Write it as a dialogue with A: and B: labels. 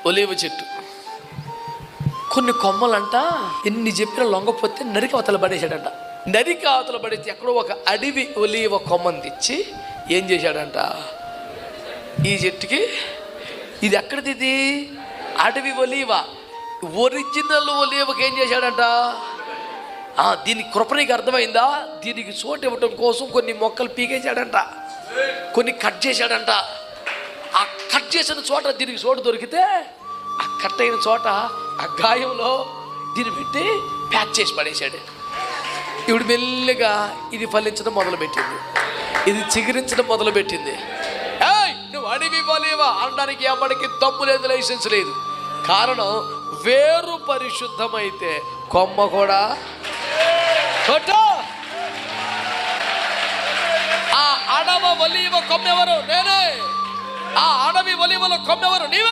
A: ఒలీవ చెట్టు. కొన్ని కొమ్మలంట ఎన్ని చెప్పినా లొంగపోతే నరికి అవతల పడేశాడంట. నరికి అవతల పడేసి ఎక్కడో ఒక అడవి ఒలీవ కొమ్మని తెచ్చి ఏం చేశాడంట, ఈ చెట్టుకి, ఇది ఎక్కడిది, ఇది అడవి ఒలీవ, ఒరిజినల్ ఒలీవకి ఏం చేశాడంట, దీనికి కృప నీకు అర్థమైందా, దీనికి చోటు ఇవ్వటం కోసం కొన్ని మొక్కలు పీకేశాడంట, కొన్ని కట్ చేశాడంట. ఆ కట్ చేసిన చోట దీనికి చోటు దొరికితే ఆ కట్ అయిన చోట ఆ గాయంలో దీన్ని పెట్టి ప్యాక్ చేసి పడేశాడు. ఇప్పుడు మెల్లిగా ఇది ఫలించడం మొదలుపెట్టింది, ఇది చిగురించడం మొదలుపెట్టింది. నువ్వు అడవి ఒలీవ అనడానికి ఎవరికి దమ్ము లేదు, లైసెన్స్ లేదు. కారణం వేరు పరిశుద్ధమైతే కొమ్మ కూడా. ఆ అడవి ఒలీవ కొమ్మెవరు? నేనే. ఆ అడవి ఒలీవలో కొమ్మెవరు? నీవే.